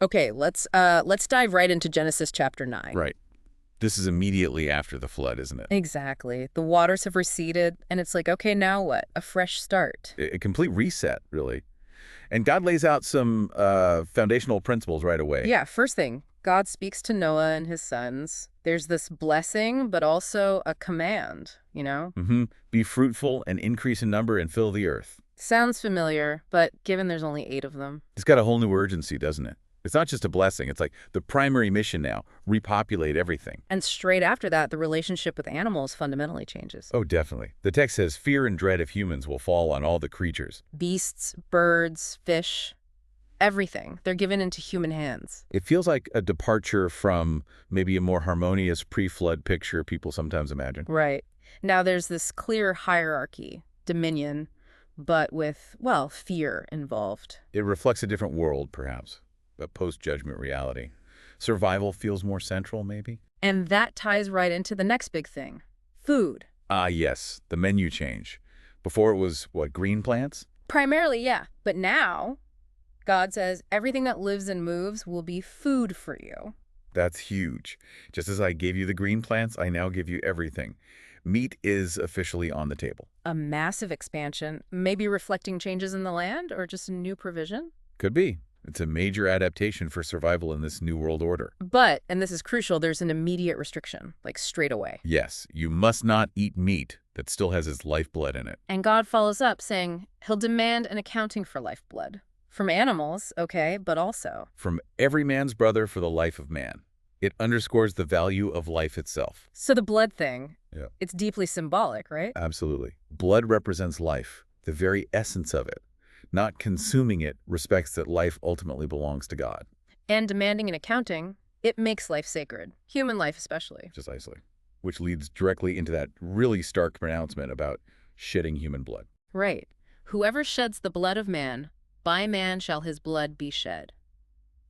Okay, let's dive right into Genesis chapter 9. Right. This is immediately after the flood, isn't it? Exactly. The waters have receded, and it's like, okay, now what? A fresh start. A complete reset, really. And God lays out some foundational principles right away. Yeah, first thing, God speaks to Noah and his sons. There's this blessing, but also a command. Be fruitful and increase in number and fill the earth. Sounds familiar, but given there's only 8 of them. It's got a whole new urgency, doesn't it? It's not just a blessing. It's like the primary mission now, repopulate everything. And straight after that, the relationship with animals fundamentally changes. Oh, definitely. The text says fear and dread of humans will fall on all the creatures. Beasts, birds, fish, everything. They're given into human hands. It feels like a departure from maybe a more harmonious pre-flood picture people sometimes imagine. Right. Now there's this clear hierarchy, dominion, but with, well, fear involved. It reflects a different world, perhaps, a post-judgment reality. Survival feels more central, maybe? And that ties right into the next big thing, food. Ah, yes, the menu change. Before it was, what, green plants? Primarily, yeah. But now, God says everything that lives and moves will be food for you. That's huge. Just as I gave you the green plants, I now give you everything. Meat is officially on the table. A massive expansion, maybe reflecting changes in the land or just a new provision? Could be. It's a major adaptation for survival in this new world order. But, and this is crucial, there's an immediate restriction, like straight away. Yes, you must not eat meat that still has its lifeblood in it. And God follows up saying he'll demand an accounting for lifeblood. From animals, okay, but also From every man's brother for the life of man. It underscores the value of life itself. So the blood thing, Yeah. it's deeply symbolic, right? Absolutely. Blood represents life, the very essence of it. Not consuming it respects that life ultimately belongs to God. And demanding an accounting, it makes life sacred, human life especially. Precisely. Which leads directly into that really stark pronouncement about shedding human blood. Right. Whoever sheds the blood of man, by man shall his blood be shed.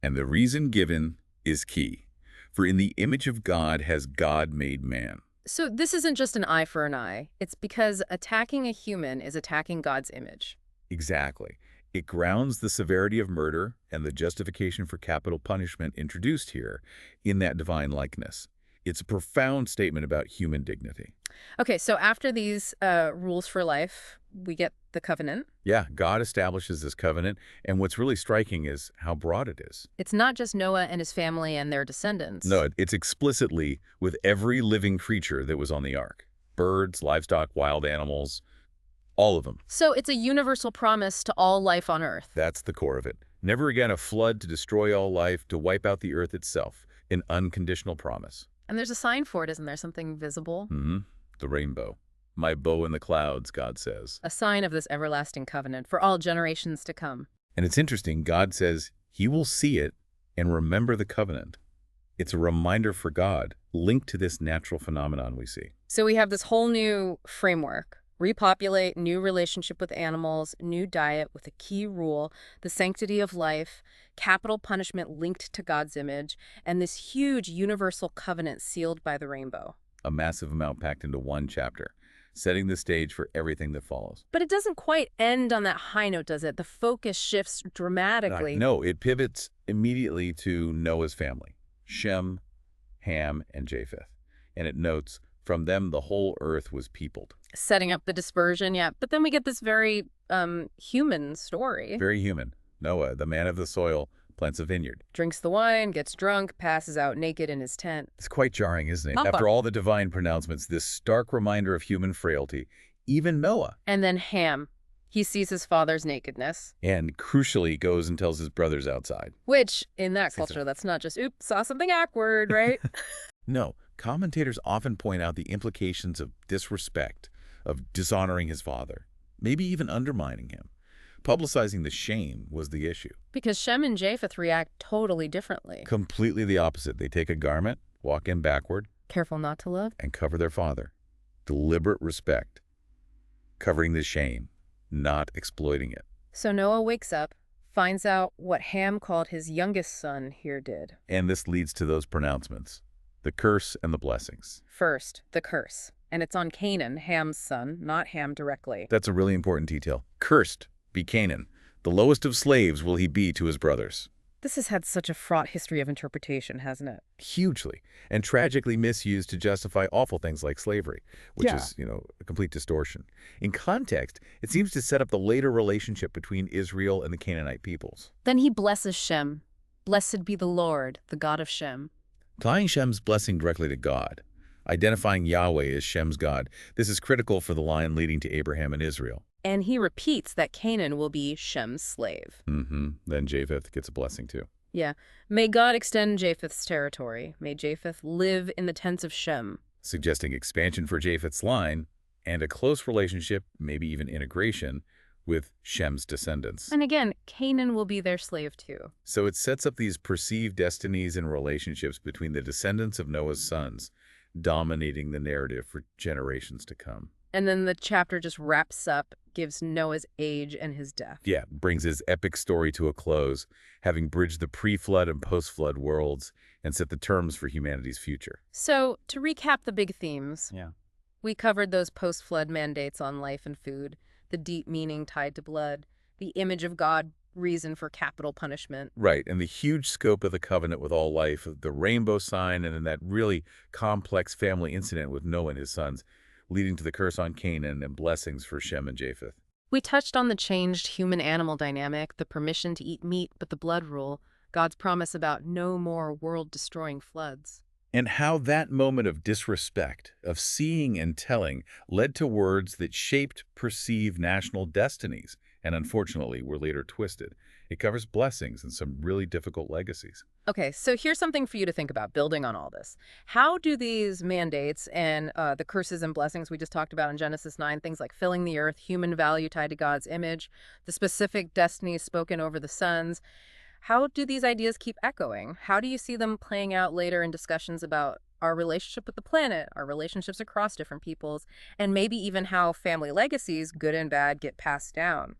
And the reason given is key. For in the image of God has God made man. So this isn't just an eye for an eye. It's because attacking a human is attacking God's image. Exactly. It grounds the severity of murder and the justification for capital punishment introduced here in that divine likeness. It's a profound statement about human dignity. Okay, so after these rules for life, we get the covenant. Yeah, God establishes this covenant, and what's really striking is how broad it is. It's not just Noah and his family and their descendants. No, it's explicitly with every living creature that was on the ark. Birds, livestock, wild animals, all of them. So it's a universal promise to all life on Earth. That's the core of it. Never again a flood to destroy all life, to wipe out the earth itself. An unconditional promise. And there's a sign for it, isn't there? Something visible? The rainbow. My bow in the clouds, God says. A sign of this everlasting covenant for all generations to come. And it's interesting, God says he will see it and remember the covenant. It's a reminder for God, linked to this natural phenomenon we see. So we have this whole new framework. Repopulate, new relationship with animals, new diet with a key rule, the sanctity of life, capital punishment linked to God's image, and this huge universal covenant sealed by the rainbow. A massive amount packed into one chapter, setting the stage for everything that follows. But it doesn't quite end on that high note, does it? The focus shifts dramatically. No, it pivots immediately to Noah's family, Shem, Ham, and Japheth. And it notes, from them the whole earth was peopled. Setting up the dispersion, yeah. But then we get this very human story. Very human. Noah, the man of the soil, plants a vineyard. Drinks the wine, gets drunk, passes out naked in his tent. It's quite jarring, isn't it? Papa. After all the divine pronouncements, this stark reminder of human frailty, even Noah. And then Ham. He sees his father's nakedness. And crucially goes and tells his brothers outside. Which, in that culture, that's not just, oops, saw something awkward, right? No, commentators often point out the implications of disrespect, of dishonoring his father, maybe even undermining him. Publicizing the shame was the issue. Because Shem and Japheth react totally differently. Completely the opposite. They take a garment, walk in backward, Careful not to look. and cover their father. Deliberate respect. Covering the shame, not exploiting it. So Noah wakes up, finds out what Ham called his youngest son here did. And this leads to those pronouncements. The curse and the blessings. First, the curse. And it's on Canaan, Ham's son, not Ham directly. That's a really important detail. Cursed be Canaan. The lowest of slaves will he be to his brothers. This has had such a fraught history of interpretation, hasn't it? Hugely, and tragically misused to justify awful things like slavery, which Yeah. is, a complete distortion. In context, it seems to set up the later relationship between Israel and the Canaanite peoples. Then he blesses Shem. Blessed be the Lord, the God of Shem. Tying Shem's blessing directly to God, identifying Yahweh as Shem's God, this is critical for the line leading to Abraham and Israel. And he repeats that Canaan will be Shem's slave. Then Japheth gets a blessing too, Yeah. May God extend Japheth's territory. May Japheth live in the tents of Shem. suggesting expansion for Japheth's line and a close relationship, maybe even integration, with Shem's descendants. And again, Canaan will be their slave too. So it sets up these perceived destinies and relationships between the descendants of Noah's sons, dominating the narrative for generations to come. And then the chapter just wraps up, gives Noah's age and his death. Yeah, brings his epic story to a close, having bridged the pre-flood and post-flood worlds and set the terms for humanity's future. So, to recap the big themes, Yeah. we covered those post-flood mandates on life and food, the deep meaning tied to blood, the image of God reason for capital punishment. Right, and the huge scope of the covenant with all life, the rainbow sign, and then that really complex family incident with Noah and his sons, leading to the curse on Canaan and blessings for Shem and Japheth. We touched on the changed human-animal dynamic, the permission to eat meat but the blood rule, God's promise about no more world-destroying floods. And how that moment of disrespect, of seeing and telling, led to words that shaped perceived national destinies, and unfortunately were later twisted. It covers blessings and some really difficult legacies. Okay, so here's something for you to think about, building on all this. How do these mandates and the curses and blessings we just talked about in Genesis 9, things like filling the earth, human value tied to God's image, the specific destinies spoken over the sons, how do these ideas keep echoing? How do you see them playing out later in discussions about our relationship with the planet, our relationships across different peoples, and maybe even how family legacies, good and bad, get passed down?